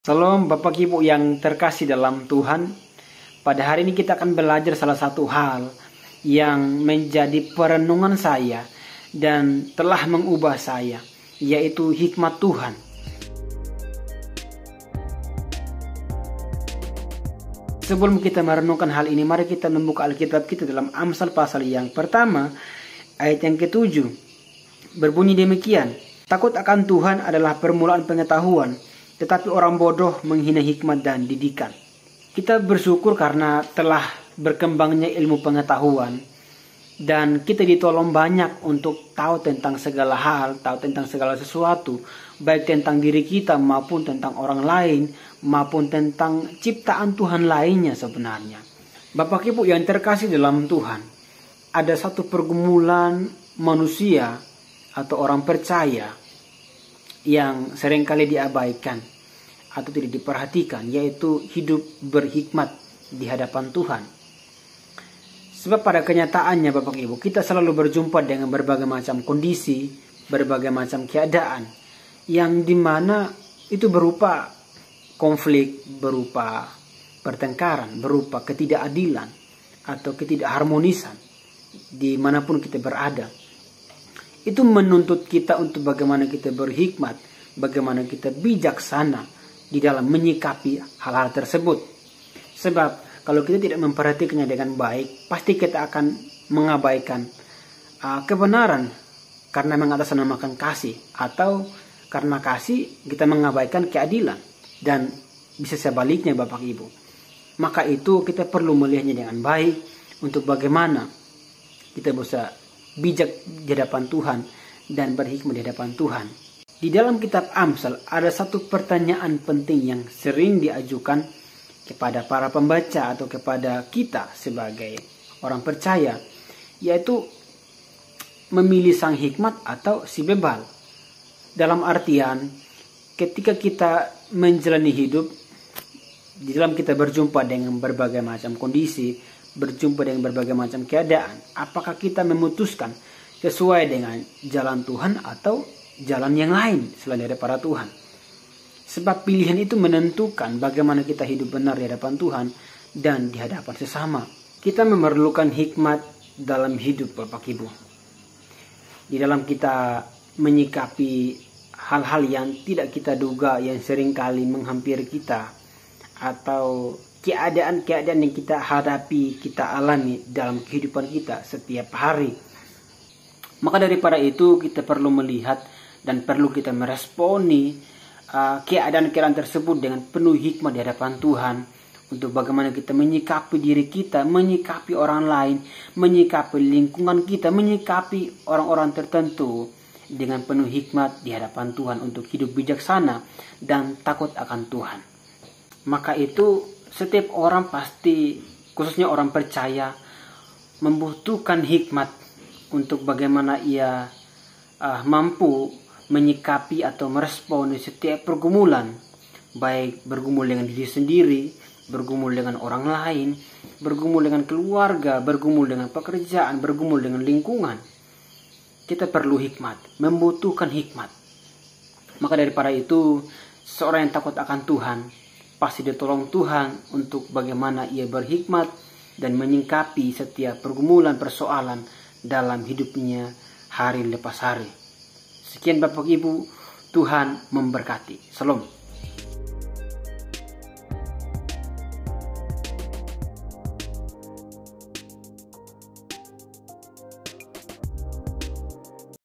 Salam Bapak Ibu yang terkasih dalam Tuhan. Pada hari ini kita akan belajar salah satu hal yang menjadi perenungan saya dan telah mengubah saya, yaitu hikmat Tuhan. Sebelum kita merenungkan hal ini, mari kita membuka Alkitab kita dalam Amsal pasal yang pertama, ayat yang ke-7. Berbunyi demikian, takut akan Tuhan adalah permulaan pengetahuan, tetapi orang bodoh menghina hikmat dan didikan. Kita bersyukur karena telah berkembangnya ilmu pengetahuan. Dan kita ditolong banyak untuk tahu tentang segala hal, tahu tentang segala sesuatu. Baik tentang diri kita maupun tentang orang lain, maupun tentang ciptaan Tuhan lainnya sebenarnya. Bapak Ibu yang terkasih dalam Tuhan, ada satu pergumulan manusia atau orang percaya yang seringkali diabaikan atau tidak diperhatikan, yaitu hidup berhikmat di hadapan Tuhan. Sebab pada kenyataannya Bapak Ibu, kita selalu berjumpa dengan berbagai macam kondisi, berbagai macam keadaan, yang dimana itu berupa konflik, berupa pertengkaran, berupa ketidakadilan atau ketidakharmonisan dimanapun kita berada. Itu menuntut kita untuk bagaimana kita berhikmat, bagaimana kita bijaksana di dalam menyikapi hal-hal tersebut. Sebab kalau kita tidak memperhatikannya dengan baik, pasti kita akan mengabaikan kebenaran karena mengatasnamakan kasih, atau karena kasih kita mengabaikan keadilan, dan bisa sebaliknya Bapak Ibu. Maka itu kita perlu melihatnya dengan baik untuk bagaimana kita bisa bijak di hadapan Tuhan dan berhikmat di hadapan Tuhan. Di dalam kitab Amsal ada satu pertanyaan penting yang sering diajukan kepada para pembaca atau kepada kita sebagai orang percaya, yaitu memilih sang hikmat atau si bebal. Dalam artian ketika kita menjalani hidup, di dalam kita berjumpa dengan berbagai macam kondisi, berjumpa dengan berbagai macam keadaan, apakah kita memutuskan sesuai dengan jalan Tuhan atau jalan yang lain selain daripada Tuhan? Sebab pilihan itu menentukan bagaimana kita hidup benar di hadapan Tuhan dan di hadapan sesama. Kita memerlukan hikmat dalam hidup Bapak Ibu. Di dalam kita menyikapi hal-hal yang tidak kita duga, yang seringkali menghampiri kita, atau keadaan-keadaan yang kita hadapi, kita alami dalam kehidupan kita setiap hari. Maka daripada itu kita perlu melihat dan perlu kita meresponi keadaan-keadaan tersebut dengan penuh hikmat di hadapan Tuhan, untuk bagaimana kita menyikapi diri kita, menyikapi orang lain, menyikapi lingkungan kita, menyikapi orang-orang tertentu dengan penuh hikmat di hadapan Tuhan, untuk hidup bijaksana dan takut akan Tuhan. Maka itu setiap orang pasti, khususnya orang percaya, membutuhkan hikmat untuk bagaimana ia mampu menyikapi atau meresponi setiap pergumulan, baik bergumul dengan diri sendiri, bergumul dengan orang lain, bergumul dengan keluarga, bergumul dengan pekerjaan, bergumul dengan lingkungan. Kita perlu hikmat, membutuhkan hikmat. Maka daripada itu, seorang yang takut akan Tuhan pasti ditolong Tuhan untuk bagaimana ia berhikmat dan menyikapi setiap pergumulan, persoalan dalam hidupnya hari lepas hari. Sekian Bapak Ibu, Tuhan memberkati. Salam.